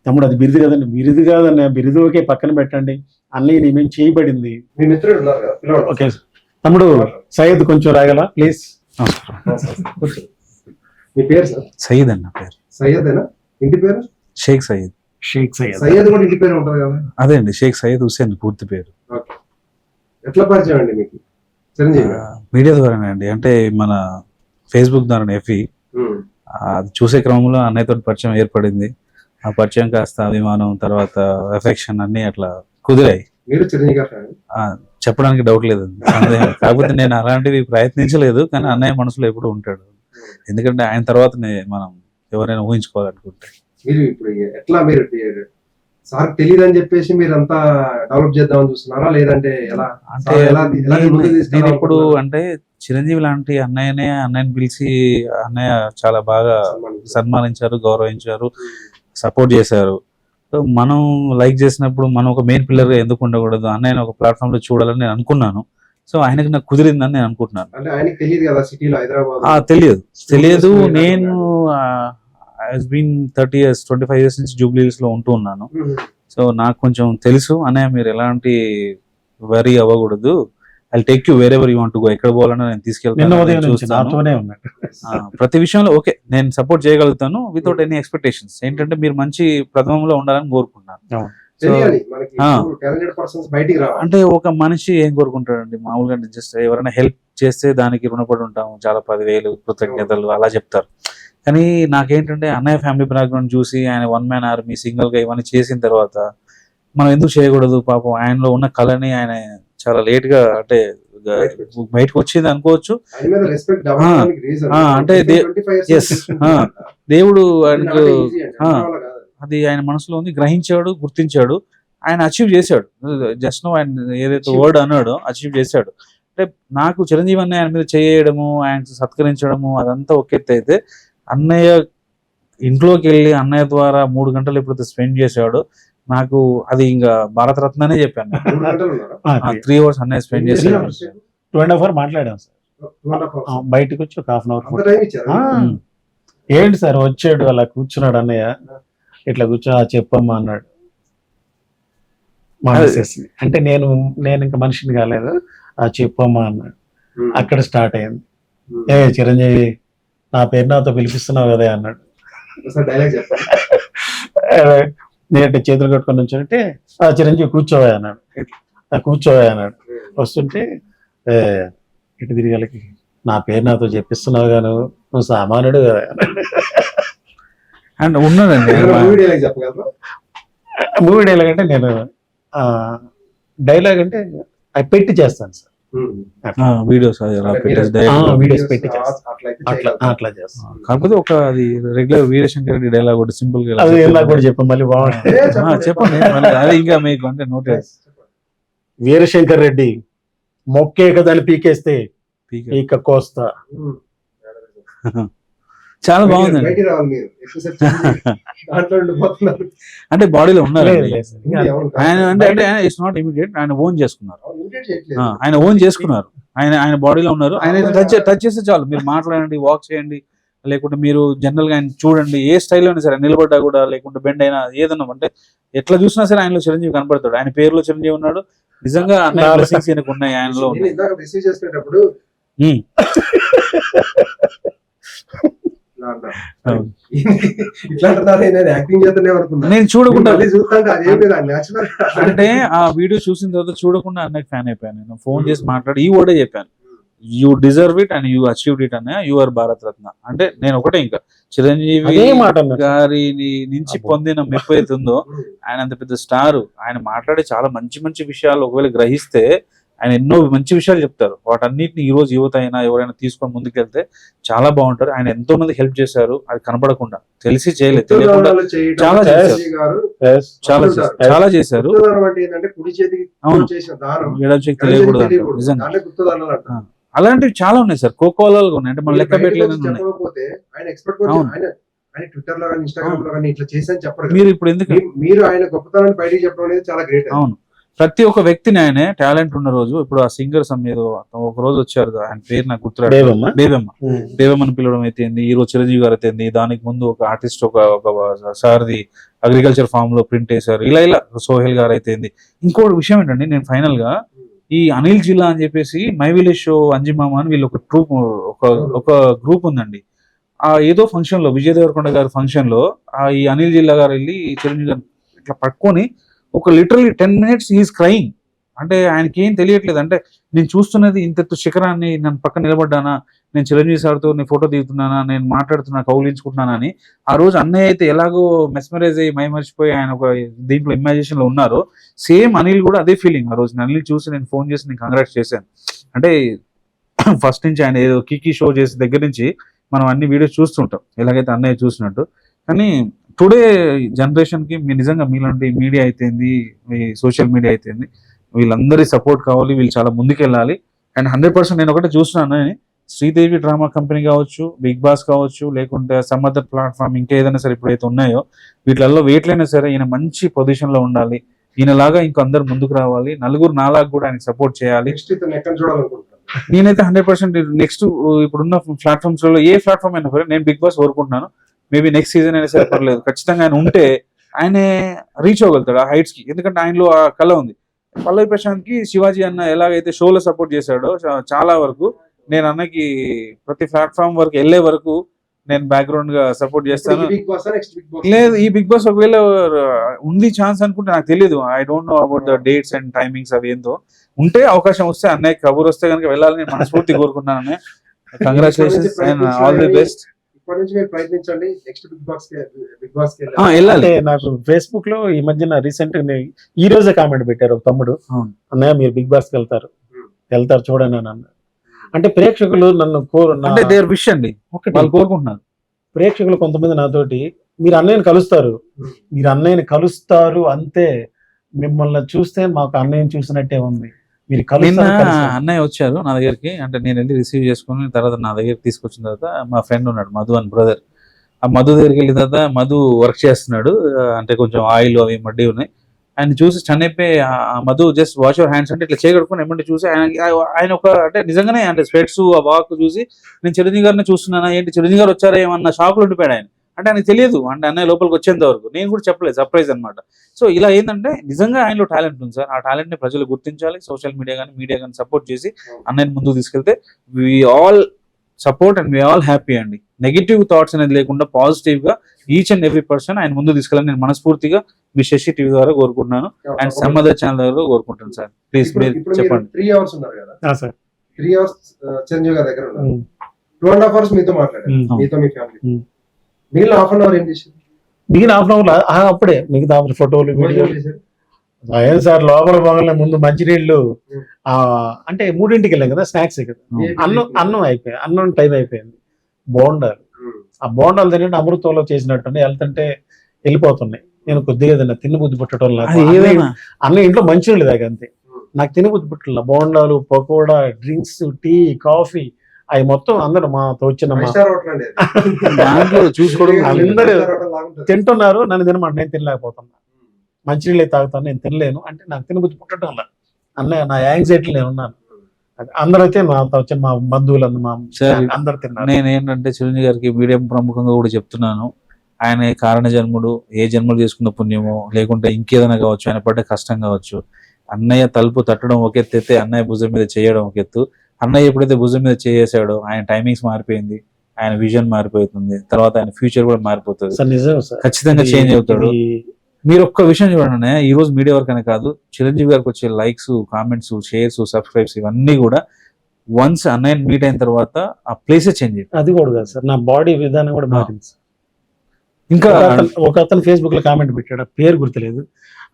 తమ్ముడు అది బిరుదు కదండి. బిరుదు కాదన్నయ్య, బిరుదు ఓకే పక్కన పెట్టండి, అన్నయ్య నీ మేము చేయబడింది. ఓకే తమ్ముడు సయ్యద్ కొంచెం రాగల ప్లీజ్. మీ పేరు సార్? సయ్యద్ అన్న పేరు. సయ్యదేనా? ఇంటి పేరు? షేక్ సయ్యద్. సయ్యద్ కూడా ఇంటి పేరు ఉంటుంది కదా? అదే అండి, షేక్ సయ్యద్ హుసేన్ పూర్తి పేరు. ఎట్లా పరిచయం అండి మీకు చిరంజీవి? మీడియా ద్వారానే అండి, అంటే మన ఫేస్బుక్ ద్వారా ఎఫ్ఈ అది చూసే క్రమంలో అన్నయ్యతో పరిచయం ఏర్పడింది. ఆ పరిచయం కాస్త అభిమానం, తర్వాత ఎఫెక్షన్ అన్ని అట్లా కుదిరాయి. మీరు చిరంజీవి గారు చెప్పడానికి డౌట్ లేదండి. కాకపోతే నేను అలాంటివి ప్రయత్నించలేదు, కానీ అన్నయ్య మనసులో ఎప్పుడు ఉంటాడు. ఎందుకంటే ఆయన తర్వాత మనం ఎవరైనా ఊహించుకోవాలనుకుంటే. మీరు ఇప్పుడు ఎట్లా, మీరు సార్ తెలియదు అని చెప్పేసి మీరు అంతా డెవలప్ చేద్దామని చూస్తున్నారా, లేదంటే ఎలా? అంటే నేను ఇప్పుడు అంటే చిరంజీవి లాంటి అన్నయ్యని పిలిచి అన్నయ్య చాలా బాగా సన్మానించారు, గౌరవించారు, సపోర్ట్ చేశారు. సో మనం లైక్ చేసినప్పుడు మనం ఒక మెయిన్ పిల్లర్ గా ఎందుకు ఉండకూడదు, అన్నయ్యని ఒక ప్లాట్ఫామ్ లో చూడాలని నేను అనుకున్నాను. సో ఆయనకి నాకు కుదిరిందని నేను అనుకుంటున్నాను. తెలియదు. నేను 30 years 25 years నుంచి జూబ్లీ హిల్స్ లో ఉంటూ ఉన్నాను. సో నాకు కొంచెం తెలుసు, అన్నయ్య మీరు ఎలాంటి వరీ అవ్వకూడదు, I take you wear ever you want to go, ఎక్కడ పోవాలన్నా నేను తీసుకెళ్తాను. ప్రతి విషయంలో ఓకే నేను సపోర్ట్ చేయగలుగుతాను వితౌట్ ఎనీ ఎక్స్పెక్టేషన్స్. ఏంటంటే మీరు మంచి ప్రథమంలో ఉండాలని కోరుకుంటున్నాను. అంటే ఒక మనిషి ఏం కోరుకుంటాడండి మామూలుగా, జస్ట్ ఎవరైనా హెల్ప్ చేస్తే దానికి రుణపడి ఉంటాము, చాలా 10,000 కృతజ్ఞతలు అలా చెప్తారు. కానీ నాకేంటంటే అన్నయ్య ఫ్యామిలీ బ్యాక్గ్రౌండ్ చూసి ఆయన వన్ మ్యాన్ ఆర్మీ సింగిల్ గా ఇవన్నీ చేసిన తర్వాత మనం ఎందుకు చేయకూడదు, పాపం ఆయనలో ఉన్న కళని ఆయన చాలా లేట్ గా అంటే బయటకు వచ్చింది అనుకోవచ్చు. అంటే ఎస్ దేవుడు ఆయనకు అది ఆయన మనసులో ఉంది, గ్రహించాడు, గుర్తించాడు, ఆయన అచీవ్ చేశాడు. జస్ట్ ఆయన ఏదైతే వర్డ్ అన్నాడో అచీవ్ చేశాడు. అంటే నాకు చిరంజీవి అన్నయ్య ఆయన మీద చేయడము, ఆయన సత్కరించడము అదంతా ఒక ఎత్తు అయితే, అన్నయ్య ఇంట్లోకి వెళ్ళి అన్నయ్య ద్వారా 3 గంటలు ఎప్పుడైతే స్పెండ్ చేశాడో నాకు అది ఇంకా భారతరత్ననే చెప్పాను. 3 hours అన్నయ్య స్పెండ్ చేశాడు. 2.5 hours మాట్లాడాం సార్. బయటకు వచ్చి ఒక 1/2 hour. ఏంటి సార్ వచ్చాడు అలా కూర్చున్నాడు అన్నయ్య, ఇట్లా కూర్చో చెప్పమ్మా అన్నాడు. అంటే నేను ఇంకా మనిషిని కాలేదు, చెప్పమ్మా అన్నాడు. అక్కడ స్టార్ట్ అయింది. చిరంజీవి నా పేరు నాతో పిలిపిస్తున్నావు కదా అన్నాడు. నేను చేతులు కట్టుకొని వచ్చానంటే చిరంజీవి కూర్చోవా అన్నాడు. కూర్చోవా అన్నాడు. వస్తుంటే ఇటు తిరిగలకి నా పేరు నాతో చెప్పిస్తున్నావు కదా, నువ్వు సామాన్యుడు కదా అండ్ ఉన్నాడండి. మూవీ డైలాగ్ అంటే నేను డైలాగ్ అంటే అవి పెట్టి చేస్తాను సార్. వీడియోస్ పెట్టి అట్లా చేస్తాను. కాకపోతే ఒక అది రెగ్యులర్ వీరశంకర్ రెడ్డి డైలాగ్ ఒకటి సింపుల్ గా కూడా చెప్పండి మళ్ళీ బాగుంటుంది. చెప్పండి అది ఇంకా మీకు అంటే నోట్. వీరశంకర్ రెడ్డి మొక్కే కదని పీకేస్తే పీక కోస్తా. చాలా బాగుందండి. అంటే బాడీలో ఉన్నారు ఆయన, అంటే ఇట్స్ నాట్ ఇమిడియట్, ఆయన ఓన్ చేసుకున్నారు. ఆయన బాడీలో ఉన్నారు. ఆయన టచ్ చేస్తే చాలు, మీరు మాట్లాడండి, వాక్ చేయండి, లేకుంటే మీరు జనరల్ గా ఆయన చూడండి, ఏ స్టైల్లో అయినా సరే, నిలబడ్డా కూడా లేకుంటే బెండ్ అయినా ఏదన్నా, అంటే ఎట్లా చూసినా సరే ఆయనలో చిరంజీవి కనపడతాడు. ఆయన పేరులో చిరంజీవి ఉన్నాడు. నిజంగా అన్నయ్య ఉన్నాయి ఆయనలో. నేను చూడకుండా అంటే ఆ వీడియో చూసిన తర్వాత చూడకుండా అన్నయ్య ఫ్యాన్ అయిపోయాను. నేను ఫోన్ చేసి మాట్లాడి ఈ వర్డే చెప్పాను, you deserve it and you achieved it అన్నయ్య, యు ఆర్ భారత రత్న. అంటే నేను ఒకటే, ఇంకా చిరంజీవి గారిని నుంచి పొందిన మెప్పు అవుతుందో, ఆయన అంత పెద్ద స్టార్, ఆయన మాట్లాడే చాలా మంచి మంచి విషయాలు ఒకవేళ గ్రహిస్తే ఆయన ఎన్నో మంచి విషయాలు చెప్తారు. వాటన్నిటిని ఈ రోజు యువత అయినా ఎవరైనా తీసుకొని ముందుకెళ్తే చాలా బాగుంటారు. ఆయన ఎంతో మంది హెల్ప్ చేశారు, అది కనపడకుండా, తెలిసి చేయలేదు, తెలియకుండా చాలా చేశారు. చాలా చేశారు. అవును, ఎడమ చేతికి తెలియకూడదు నిజంగా. అలాంటివి చాలా ఉన్నాయి సార్, కోకోలాలు ఉన్నాయి. అంటే మనం లెక్క పెట్టలేదు. మీరు ఇప్పుడు ఎందుకు మీరు ఆయన గొప్పతనాన్ని బయటికి చెప్పడం అనేది చాలా గ్రేట్. అవును, ప్రతి ఒక్క వ్యక్తిని ఆయనే టాలెంట్ ఉన్న రోజు, ఇప్పుడు ఆ సింగర్స్ మీద ఒక రోజు వచ్చారు, ఆయన పేరు నాకు గుర్తురాడు, దేవమ్మని పిలవడం అయితే, ఈ రోజు చిరంజీవి గారు అయితే, దానికి ముందు ఒక ఆర్టిస్ట్ ఒక సార్ది అగ్రికల్చర్ ఫామ్ లో ప్రింట్ వేశారు, ఇలా సోహెల్ గారు అయితే. ఇంకోటి విషయం ఏంటంటే, నేను ఫైనల్ గా ఈ అనిల్ జిల్లా అని చెప్పేసి మై విలేజ్ షో అంజిమామ అని వీళ్ళు ఒక ట్రూప్, ఒక గ్రూప్ ఉందండి. ఆ ఏదో ఫంక్షన్ లో, విజయ్ దేవరకొండ గారి ఫంక్షన్ లో ఈ అనిల్ జిల్లా గారు వెళ్ళి చిరంజీవి గారు ఇట్లా పట్టుకొని ఒక లిటరలీ 10 minutes హీస్ క్రయింగ్. అంటే ఆయనకి ఏం తెలియట్లేదు, అంటే నేను చూస్తున్నది ఇంత శిఖరాన్ని, నన్ను పక్కన నిలబడ్డానా, నేను చిరంజీవి సార్తో నేను ఫోటో దిగుతున్నానా, నేను మాట్లాడుతున్నా, కౌలించుకుంటున్నానని. ఆ రోజు అన్నయ్య అయితే ఎలాగో మెస్మరైజ్ అయ్యి మైమర్చిపోయి ఆయన ఒక దీంట్లో ఇమాజినేషన్ లో ఉన్నారు, సేమ్ అనిల్ కూడా అదే ఫీలింగ్. ఆ రోజు అనిల్ చూసి నేను ఫోన్ చేసి నేను కంగ్రాట్స్ చేశాను. అంటే ఫస్ట్ నుంచి ఆయన ఏదో కికి షో చేసే దగ్గర నుంచి మనం అన్ని వీడియోస్ చూస్తుంటాం, ఎలాగైతే అన్నయ్య చూసినట్టు. కానీ టుడే జనరేషన్ కి నిజంగా మీలాంటి మీడియా అయితేంది, మీ సోషల్ మీడియా అయితేంది, వీళ్ళందరి సపోర్ట్ కావాలి, వీళ్ళు చాలా ముందుకెళ్ళాలి. అండ్ 100% నేను ఒకటే చూస్తున్నాను, శ్రీదేవి డ్రామా కంపెనీ కావచ్చు, బిగ్ బాస్ కావచ్చు, లేకుంటే సమ్ అదర్ ప్లాట్ఫామ్ ఇంకేదైనా సరే ఇప్పుడైతే ఉన్నాయో, వీటిల్లో వేట్లైనా సరే ఈయన మంచి పొజిషన్ లో ఉండాలి, ఈయనలాగా ఇంకో అందరు ముందుకు రావాలి, నలుగురు నాలాగా కూడా ఆయన సపోర్ట్ చేయాలి. నేనైతే 100% నెక్స్ట్ ఇప్పుడున్న ప్లాట్ఫామ్స్ లో ఏ ప్లాట్ఫామ్ అయినా సరే నేను బిగ్ బాస్ కోరుకుంటున్నాను. మేబీ నెక్స్ట్ సీజన్ అయినా సరే పర్లేదు, ఖచ్చితంగా ఆయన ఉంటే ఆయనే రీచ్ అవ్వగలుగుతాడు ఆ హైట్స్ కి, ఎందుకంటే ఆయనలో ఆ కళ ఉంది. పల్లవి ప్రశాంత్ కి శివాజీ అన్న ఎలాగైతే షోలో సపోర్ట్ చేశాడో చాలా వరకు, నేను అన్నకి ప్రతి ప్లాట్ఫామ్ వరకు వెళ్ళే వరకు నేను బ్యాక్గ్రౌండ్ గా సపోర్ట్ చేస్తాను. లేదు, ఈ బిగ్ బాస్ ఒకవేళ ఉంది ఛాన్స్ అనుకుంటే నాకు తెలియదు, I don't know about the dates and timings అవి ఏందో. ఉంటే అవకాశం వస్తే అన్నయ్య కబుర్ వస్తే కనుక వెళ్ళాలని మనస్ఫూర్తి కోరుకున్నాను. Congratulations and all the best. ఇప్పటి నుంచి మీరు ప్రయత్నించండి, నెక్స్ట్ బిగ్ బాస్ కి వెళ్ళాలి. అంటే నాకు ఫేస్బుక్ లో ఈ మధ్యన రీసెంట్ ఈ రోజే కామెంట్ పెట్టారు ఒక తమ్ముడు, అవును. అన్నయ్య మీరు బిగ్ బాస్ కి వెళ్తారు చూడండి అని అన్నారు. అంటే ప్రేక్షకులు నన్ను అంటే దేర్ విష్ అండి, వాళ్ళు కోరుకుంటున్నారు. ప్రేక్షకులు కొంతమంది నాతోటి మీరు అన్నయ్యని కలుస్తారు అంతే, మిమ్మల్ని చూస్తే మాకు అన్నయ్యని చూసినట్టే ఉంది, మీరు నిన్న కలుస్తారు. అన్నయ్య వచ్చారు నా దగ్గరికి, అంటే నేను వెళ్ళి రిసీవ్ చేసుకుని తర్వాత నా దగ్గరికి తీసుకొచ్చిన తర్వాత మా ఫ్రెండ్ ఉన్నాడు మధు అని బ్రదర్, ఆ మధు దగ్గరికి వెళ్ళిన తర్వాత మధు వర్క్ చేస్తున్నాడు, అంటే కొంచెం ఆయిల్ అవి మడ్డి ఉన్నాయి, ఆయన చూసి చనిపోయి ఆ Madhu just wash your hands అంటే ఇట్లా చేయగడుకుని ఏమంటే చూసి ఆయన ఒక అంటే నిజంగానే అంటే స్వెట్స్ ఆ వాక్ చూసి నేను చిరంజీవి గారిని చూస్తున్నానా ఏంటి చిరంజీవి గారు వచ్చారా ఏమన్నా షాక్లో ఉండిపోయాడు ఆయన. అంటే ఆయనకు తెలియదు, అంటే అన్నయ్య లోపలికి వచ్చేంత వరకు నేను కూడా చెప్పలేదు, సర్ప్రైజ్ అనమాట. సో ఇలా ఏంటంటే నిజంగా ఆయనలో టాలెంట్ ఉంది సార్, ఆ టాలెంట్ ని ప్రజలు గుర్తించాలి, సోషల్ మీడియా కానీ సపోర్ట్ చేసి అన్నయ్యని ముందుకు తీసుకెళ్తే we all support and we all happy అండి. నెగిటివ్ థాట్స్ అనేది లేకుండా పాజిటివ్ గా ఈచ్ అండ్ ఎవ్రీ పర్సన్ ఆయన ముందు తీసుకెళ్ళాలని నేను మనస్ఫూర్తిగా మీ శశి టీవీ ద్వారా కోరుకుంటున్నాను అండ్ సమ్మదర్ ఛానల్ ద్వారా కోరుకుంటాను సార్. ప్లీజ్ మీరు చెప్పండి. 3 hours ఉన్నారు కదా సార్, 3 hours చిరంజీవి గారి దగ్గర ఉన్నారు, 2.5 hours మీతో మాట్లాడారు, మీతో మీ ఫ్యామిలీ. మిగిలిన హాఫ్ అన్ అవర్ ఏం చేశారు? మిగిలిన హాఫ్ అన్ అవర్ అప్పుడే మిగతా ఫోటోలు వీడియోలు అయ్యాను సార్. లోపల పోగలే ముందు మంచినీళ్ళు అంటే 3ంటికి వెళ్ళాం కదా, స్నాక్స్ కదా, అన్నం అయిపోయింది, అన్నం టైం అయిపోయింది, బోండాలు, ఆ బోండాలు తింటే అమృతంలో చేసినట్టు వెళ్తుంటే వెళ్ళిపోతున్నాయి. నేను కొద్దిగా తిన్న బుద్ధి పుట్టడం అన్న ఇంట్లో మంచినీళ్ళు తాగా అంతే, నాకు తిన్న బుద్ధి పుట్టల. బోండాలు, పకోడా, డ్రింక్స్, టీ, కాఫీ అవి మొత్తం అందరూ మాతో వచ్చిన అందరూ తింటున్నారు, నన్ను తినమాట నేను తినలేకపోతున్నా, మంచినీళ్ళు తాగుతాను నేను తినలేను అంటే నాకు తినబుద్ధి పుట్టడం వల్ల అన్నయ్య నా యాంగ్జైటీ నేను ఉన్నాను. అందరూ అయితే మాతో వచ్చిన మా బంధువులు మా అందరు తిన్నారు. నేను ఏంటంటే చిరంజీవి గారికి మీడియం ప్రముఖంగా కూడా చెప్తున్నాను, ఆయన కారణ జన్ముడు, ఏ జన్మలు చేసుకున్న పుణ్యమో లేకుంటే ఇంకేదైనా కావచ్చు, ఆయన పడ్డ కష్టం కావచ్చు. అన్నయ్య తలుపు తట్టడం ఒక ఎత్తు అయితే అన్నయ్య భుజం మీద చేయడం ఒక ఎత్తు. అన్నయ్య ఎప్పుడైతే భుజం మీద చేసాడో ఆయన టైమింగ్స్ మారిపోయింది, ఆయన విజన్ మారిపోతుంది, తర్వాత ఆయన ఫ్యూచర్ కూడా మారిపోతుంది, ఖచ్చితంగా చేంజ్ అవుతాడు. మీరు ఒక్క విషయం చూడండి, ఈ రోజు మీడియా వరకు అనే కాదు, చిరంజీవి గారికి వచ్చే లైక్స్, కామెంట్స్, షేర్స్, సబ్స్క్రైబ్స్ ఇవన్నీ కూడా వన్స్ అన్నయ్య మీట్ అయిన తర్వాత ఆ ప్లేసే చేంజ్ అయ్యింది. అది కూడా కాదు సార్, నా బాడీ విధానం కూడా మారింది. ఇంకా ఒక అతను ఫేస్బుక్ లో కామెంట్ పెట్టాడు, పేరు గుర్తులేదు,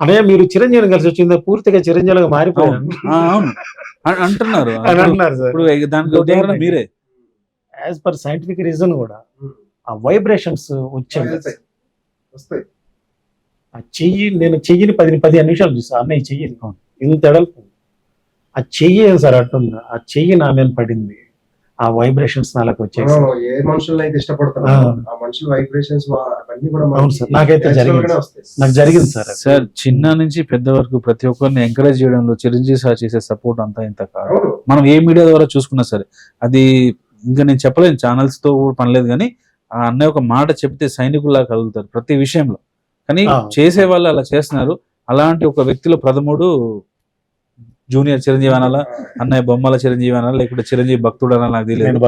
అన్నయ్య మీరు చిరంజీవిని కలిసి వచ్చిందో పూర్తిగా చిరంజీవిగా మారిపోయారు అంటున్నారు సార్. దానికి ఉదాహరణ మీరే. యాజ్ పర్ సైంటిఫిక్ రీజన్ కూడా ఆ వైబ్రేషన్స్ వచ్చాయి. ఆ చెయ్యిని 10 నిమిషాలు చూసా, అన్నయ్య చెయ్యిని ఇంత ఎడల్పు, ఆ చెయ్యి సార్ అట్టుంది, ఆ చెయ్యి నా మీద పడింది, ఆ వైబ్రేషన్స్ నాలకు వచ్చాయి. ఏ మనుషులను అయితే ఇష్టపడుతున్నారు ఆ మనుషుల వైబ్రేషన్స్ అవన్నీ కూడా అవును సార్, నాకైతే నాకు జరిగింది సార్. సార్ చిన్న నుంచి పెద్ద వరకు ప్రతి ఒక్కరిని ఎంకరేజ్ చేయడంలో చిరంజీవి సార్ చేసే సపోర్ట్ అంతా ఇంత కాదు. మనం ఏ మీడియా ద్వారా చూసుకున్నా సరే, అది ఇంకా నేను చెప్పలేను, ఛానల్స్ తో కూడా పనిలేదు, కానీ ఆ అన్నయ్య ఒక మాట చెప్తే సైనికుల్లా కదులుతారు ప్రతి విషయంలో. కానీ చేసే వాళ్ళు అలా చేస్తున్నారు. అలాంటి ఒక వ్యక్తిలో ప్రథముడు జూనియర్ చిరంజీవి అనాలా, అన్నయ్య బొమ్మల చిరంజీవి అనాలా, లేకుంటే చిరంజీవి భక్తుడు అనాలి, నాకు తెలియదు. నేను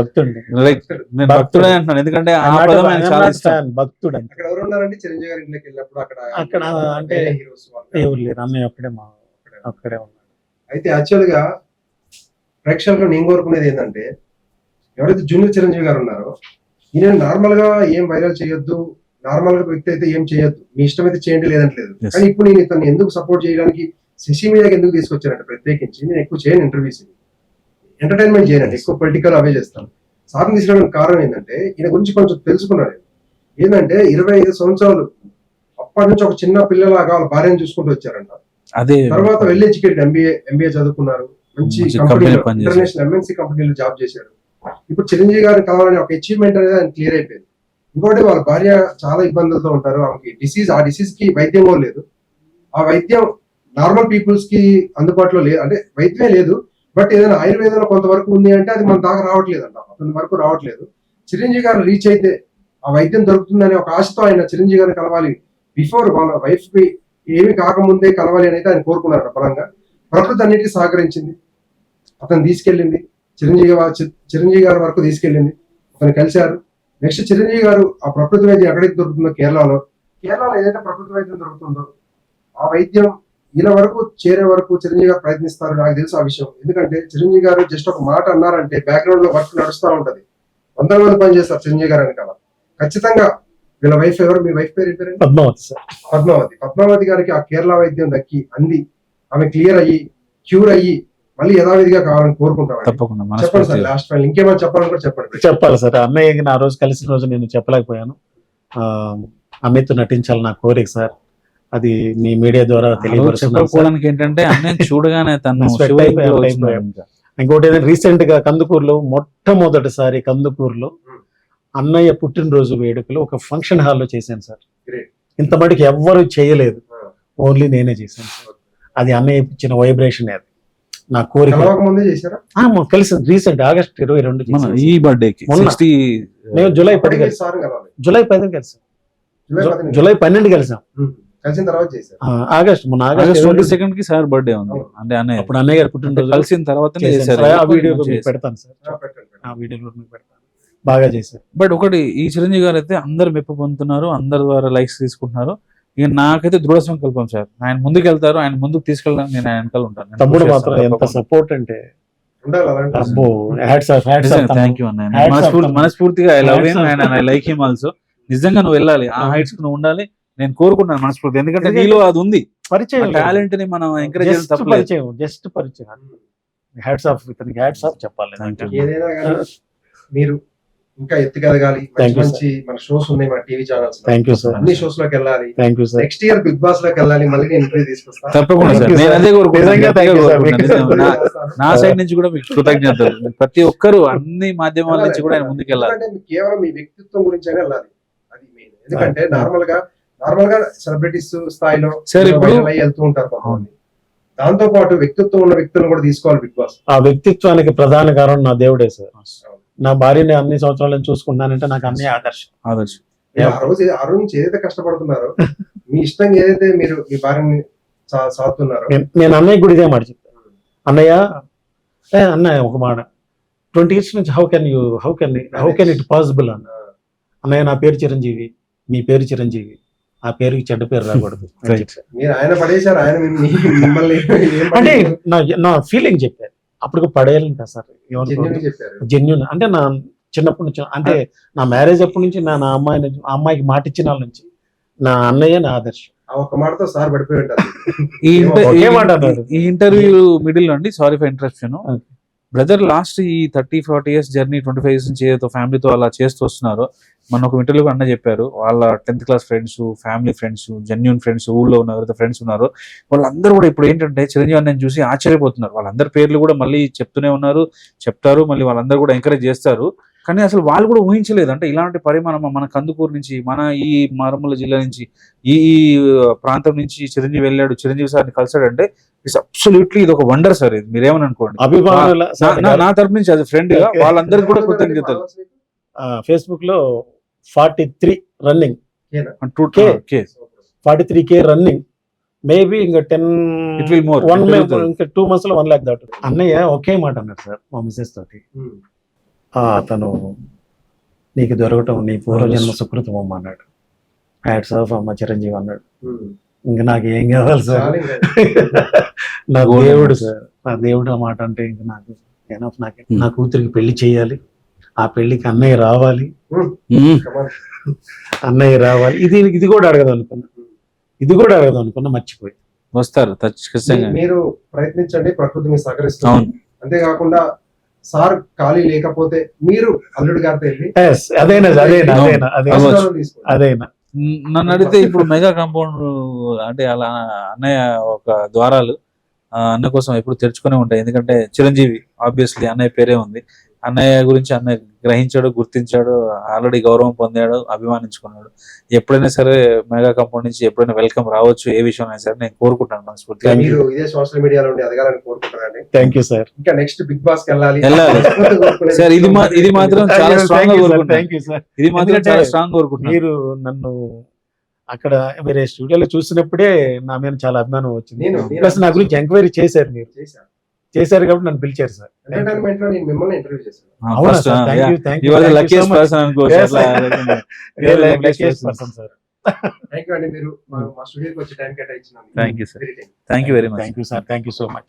భక్తుడే అంటున్నాను, ఎందుకంటే ఆ పదం ఆయన చాలా ఇష్టం. భక్తుడు అక్కడ అంటే ఎవరు లేరు, అన్నయ్య అక్కడే ఉన్నాడు. అయితే యాక్చువల్ గా ప్రేక్షకులు నేను కోరుకునేది ఏంటంటే, ఎవరైతే జూనియర్ చిరంజీవి గారు ఉన్నారో ఈయన నార్మల్ గా ఏం వైరల్ చేయొద్దు, నార్మల్ గా వ్యక్తి అయితే ఏం చేయొద్దు, మీ ఇష్టం అయితే చేయండి లేదంటలేదు. కానీ ఇప్పుడు నేను ఇతను ఎందుకు సపోర్ట్ చేయడానికి శశి మీడియాకి ఎందుకు తీసుకొచ్చానంటే, ప్రత్యేకించి నేను ఎక్కువ చేయను ఇంటర్వ్యూస్, ఎంటర్టైన్మెంట్ చేయనండి, ఎక్కువ పొలిటికల్ అవే చేస్తాను. సార్ని తీసుకోవడానికి కారణం ఏంటంటే ఈయన గురించి కొంచెం తెలుసుకున్నాను. ఏంటంటే 25 సంవత్సరాలు అప్పటి నుంచి ఒక చిన్న పిల్లలాగా వాళ్ళ భార్యను చూసుకుంటూ వచ్చారంట. అదే తర్వాత వెల్ ఎడ్యుకేటెడ్, ఎంబీఏ చదువుకున్నారు, మంచి ఇంటర్నేషనల్ ఎంఎన్సీ కంపెనీలో జాబ్ చేశారు. ఇప్పుడు చిరంజీవి గారు కావాలని ఒక అచీవ్మెంట్ అనేది ఆయన క్లియర్ అయిపోయింది. ఇంకోటి వాళ్ళ భార్య చాలా ఇబ్బందులతో ఉంటారు, ఆమెకి ఆ డిసీజ్ కి వైద్యం కూడా లేదు. ఆ వైద్యం నార్మల్ పీపుల్స్ కి అందుబాటులో లేదు, అంటే వైద్యమే లేదు, బట్ ఏదైనా ఆయుర్వేదంలో కొంతవరకు ఉంది అంటే అది మన దాకా రావట్లేదు అంట, అతని వరకు రావట్లేదు. చిరంజీవి గారు రీచ్ అయితే ఆ వైద్యం దొరుకుతుందనే ఒక ఆశతో ఆయన చిరంజీవి గారిని కలవాలి, బిఫోర్ వాళ్ళ వైఫ్ కి ఏమి కాకముందే కలవాలి అని అయితే ఆయన కోరుకున్నారు బలంగా. ప్రకృతి అన్నిటికీ సహకరించింది, అతను తీసుకెళ్ళింది, చిరంజీవి గారి వరకు తీసుకెళ్ళింది, అతను కలిశారు. నెక్స్ట్ చిరంజీవి గారు ఆ ప్రకృతి వైద్యం ఎక్కడైతే దొరుకుతుందో కేరళలో ఏదైతే ప్రకృతి వైద్యం దొరుకుతుందో ఆ వైద్యం ఈయన వరకు చేరే వరకు చిరంజీవి గారు ప్రయత్నిస్తారు, నాకు తెలుసు ఆ విషయం. ఎందుకంటే చిరంజీవి గారు జస్ట్ ఒక మాట అన్నారంటే బ్యాక్గ్రౌండ్ లో వర్క్ నడుస్తూ ఉంటది, 100 మంది పని చేస్తారు చిరంజీవి గారు వెనకాల. ఖచ్చితంగా వీళ్ళ వైఫ్ ఎవరు, మీ వైఫ్ పేరు ఏంటారు? పద్మావతి సార్. పద్మావతి గారికి ఆ కేరళ వైద్యం దక్కి అంది, ఆమె క్లియర్ అయ్యి క్యూర్ అయ్యి మళ్ళీ యథావిధిగా కావాలని కోరుకుంటాం. తప్పకుండా చెప్పండి సార్, లాస్ట్ ఫైనల్ ఇంకేమైనా చెప్పాలని కూడా చెప్పండి. చెప్పాలి సార్, అన్నయ్యకి నా రోజు కలిసిన రోజు నేను చెప్పలేకపోయాను. అమిత్ నటించాలి నా కోరిక సార్, అది మీ మీడియా ద్వారా తెలియపరుస్తున్నాను. చెప్పడానికి ఏంటంటే అన్నయ్య చూడగానే తను Sweat అయిపోయాం. ఇంకోటి ఏదైనా రీసెంట్ గా కందుకూరులో మొట్టమొదటిసారి కందుకూరులో అన్నయ్య పుట్టినరోజు వేడుకలు ఒక ఫంక్షన్ హాల్లో చేశాను సార్. Great. ఇంత మటుకు ఎవ్వరు చేయలేదు, ఓన్లీ నేనే చేశాను సార్. అది అన్నయ్య ఇచ్చిన వైబ్రేషన్, అది నా కోరిక. ముందే చేశారా? కలిసి రీసెంట్ ఆగస్ట్ 22 ఈ బర్త్డేకి నేను జూలై 10 కలిసాం. జూలై 12 కలిసాం. కలిసిన తర్వాత చేశారు. మొన్న ఆగస్ట్ 22 కి సార్ బర్త్డే ఉంది అంటే అన్నయ్య, అప్పుడు అన్నయ్య గారు పుట్టినరోజు కలిసిన తర్వాత ఆ వీడియో పెడతాను సార్, ఆ వీడియో పెడతాను. బాగా చేశారు. బట్ ఒకటి, ఈ చిరంజీవి గారు అయితే అందరు మెప్పు పొందుతున్నారు, అందరి ద్వారా లైక్స్ తీసుకుంటున్నారు. ఇక నాకైతే దృఢ సంకల్పం సార్, ఆయన ముందుకు వెళ్తారు, ఆయన ముందుకు తీసుకెళ్ళడానికి నేను ఆయన వెనకాల ఉంటాను. తమ్ముడు మాత్రం ఎంత సపోర్ట్ అంటే థ్యాంక్ యూ అన్నయ్య, మనస్ఫూర్తిగా I love him and I like him also. నిజంగా నువ్వు వెళ్ళాలి, ఆ హైట్స్ నువ్వు ఉండాలి, నేను కోరుకుంటున్నాను మనస్ఫూర్తి. ఎందుకంటే నీలో అది ఉంది, పరిచయం, టాలెంట్ ని మనం ఎంకరేజ్ చేయడం తప్పలేదు. జస్ట్ పరిచయం. హ్యాట్స్ ఆఫ్, ఇతనికి హ్యాట్స్ ఆఫ్ చెప్పాలి. ఏదైనా కానీ మీరు ఇంకా ఎత్తుకెదగాలి, మంచి మన షోస్ ఉన్నాయి, మన TV channels. Thank you sir, అన్ని షోస్ లోకి వెళ్ళాలి. Thank you sir. Next year Bigg Boss లోకి వెళ్ళాలి, మళ్ళీ నేను ఇంటర్వ్యూ తీసుకొస్తాను. తప్పకుండా సార్, నేను అదే కోరుకుంటున్నాను. నా సైడ్ నుంచి కూడా మీకు కృతజ్ఞతలు. ప్రతి ఒక్కరు అన్ని మాధ్యమాల నుంచి కూడా ఆయన ముందుకు వెళ్ళాలి. కేవలం మీ వ్యక్తిత్వం గురించి వెళ్ళాలి, అది మెయిన్. ఎందుకంటే నార్మల్ గా సెలబ్రిటీస్ స్థాయిలో సార్ ఇప్పుడు వెళ్తూ ఉంటారు కొంతమంది. దాంతో పాటు వ్యక్తిత్వం ఉన్న వ్యక్తులను కూడా తీసుకోవాలి బిగ్ బాస్. ఆ వ్యక్తిత్వానికి ప్రధాన కారణం నా దేవుడే సార్. నా భార్యని అన్ని సంవత్సరాలు చూసుకుంటానంటే నాకు అన్ని ఆదర్శం. ఆ రోజు ఏదైతే కష్టపడుతున్నారో, మీ ఇష్టంగా ఏదైతే మీరు మీ భార్యని సాగుతున్నారో, నేను అన్నయ్య కూడా ఇదే మాట చెప్తాను. అన్నయ్య ఒక మాట, 20 years నుంచి హౌ కెన్ ఇట్ పాసిబుల్ అన్నయ్య, నా పేరు చిరంజీవి, మీ పేరు చిరంజీవి, ఆ పేరుకి చెడ్డ పేరు రాకూడదు. మీరు ఆయన పడేశారు, ఆయన మిమ్మల్ని అంటే నా ఫీలింగ్ చెప్పారు. అప్పుడు పడేయాలి కదా సార్, జెన్యున్ అంటే నా చిన్నప్పటి నుంచి, అంటే నా మ్యారేజ్ అప్పటి నుంచి నా అమ్మాయికి మాట ఇచ్చిన వాళ్ళ నుంచి నా అన్నయ్య నా ఆదర్శం. ఒక మాటతో సార్ పడిపోయి ఉంటారు. ఈ ఇంటర్వ్యూ మిడిల్ అండి, sorry for interruption brother, last ఈ 30-40 years జర్నీ, 25 years నుంచి ఏదో ఫ్యామిలీతో అలా చేస్తూ వస్తున్నారు. మన ఒక ఇంటర్వ్యూ అన్న చెప్పారు, వాళ్ళ 10th class friends, family friends, genuine friends, ఊళ్ళో ఉన్న ఎవరైతే ఫ్రెండ్స్ ఉన్నారు వాళ్ళందరూ కూడా ఇప్పుడు ఏంటంటే చిరంజీవి అన్నని చూసి ఆశ్చర్యపోతున్నారు. వాళ్ళందరి పేర్లు కూడా మళ్ళీ చెప్తూనే ఉన్నారు, చెప్తారు, మళ్ళీ వాళ్ళందరూ కూడా ఎంకరేజ్ చేస్తారు. కానీ అసలు వాళ్ళు కూడా ఊహించలేదు, అంటే ఇలాంటి పరిమాణం మన కందుకూరు నుంచి, మన ఈ మారుమూల జిల్లా నుంచి, ఈ ప్రాంతం నుంచి చిరంజీవి వెళ్ళాడు, చిరంజీవి సార్ని కలిసాడు అంటే ఇట్స్ అబ్సల్యూట్లీ ఇది ఒక వండర్ సార్. ఇది మీరేమని అనుకోండి, నా తరపు నుంచి అది ఫ్రెండ్ గా వాళ్ళందరికీ కూడా కృతజ్ఞతలు. ఫేస్బుక్ లో 43 రన్నింగ్, 43K రన్నింగ్, మేబీ ఇంకా 2 months లో 1 lakh దాటు. అన్నయ్య ఒకే మాట అన్నాడు సార్ మా మిసెస్ తోటి, అతను నీకు దొరకటం నీ పూర్వజన్మ సుకృతం అమ్మ అన్నాడు. హ్యాట్స్ ఆఫ్ అమ్మ చిరంజీవి అన్నాడు. ఇంకా నాకు ఏం కావాలి సార్, నా దేవుడు సార్, నా దేవుడు ఆ మాట అంటే ఇంకా నాకు ఎనఫ్. నా కూతురికి పెళ్లి చేయాలి, ఆ పెళ్లికి అన్నయ్య రావాలి, అన్నయ్య రావాలి. ఇది కూడా అడగదు అనుకున్నా, మర్చిపోయి వస్తారు. మీరు ప్రయత్నించండి, ప్రకృతి మీకు సహకరిస్తుంది. అంతేకాకుండా సార్ ఖాళీ లేకపోతే మీరు అల్లుడు గారితో వెళ్ళి అదేనా నన్ను అడిగితే ఇప్పుడు మెగా కాంపౌండ్ అంటే అలా అన్నయ్య ఒక ద్వారాలు అన్న కోసం ఎప్పుడు తెరుచుకునే ఉంటాయి. ఎందుకంటే చిరంజీవి ఆబ్వియస్లీ అన్నయ్య పేరే ఉంది. అన్నయ్య గురించి అన్నయ్య గ్రహించాడు, గుర్తించాడు, ఆల్రెడీ గౌరవం పొందాడు, అభిమానించుకున్నాడు. ఎప్పుడైనా సరే మెగా కాంపౌండ్ నుంచి ఎప్పుడైనా వెల్కమ్ రావచ్చు, ఏ విషయం అయినా సరే నేను కోరుకుంటాను మనస్ఫూర్తిగా. మీరు ఇదే సోషల్ మీడియాలో ఎదగాలని కోరుకుంటానండి. Thank you sir. ఇంకా నెక్స్ట్ బిగ్ బాస్ కి వెళ్ళాలి సార్. ఇది మాత్రం చాలా స్ట్రాంగ్ గా కోరుకుంటున్నాను. ఇది మాత్రం చాలా స్ట్రాంగ్ కోరుకుంటున్నాను. మీరు నన్ను అక్కడ వేరే స్టూడియోలో చూసినప్పుడే నా మీద చాలా అభిమానం వచ్చింది. ప్లస్ నా గురించి ఎంక్వైరీ చేశారు, మీరు చేశారు కాబట్టి నన్ను పిలిచారు సార్. ఎంటర్టైన్మెంట్ లో నేను మిమ్మల్ని ఇంటర్వ్యూ చేశాను. అవునా సార్, థ్యాంక్ యూ లక్కీయెస్ట్ పర్సన్ అనుకోవచ్చు. థ్యాంక్ యూ అండి, మీరు మా స్టూడియోకి వచ్చి టైం కేటాయించినందుకు. Thank you sir, thank you very much. Thank you sir, thank you so much.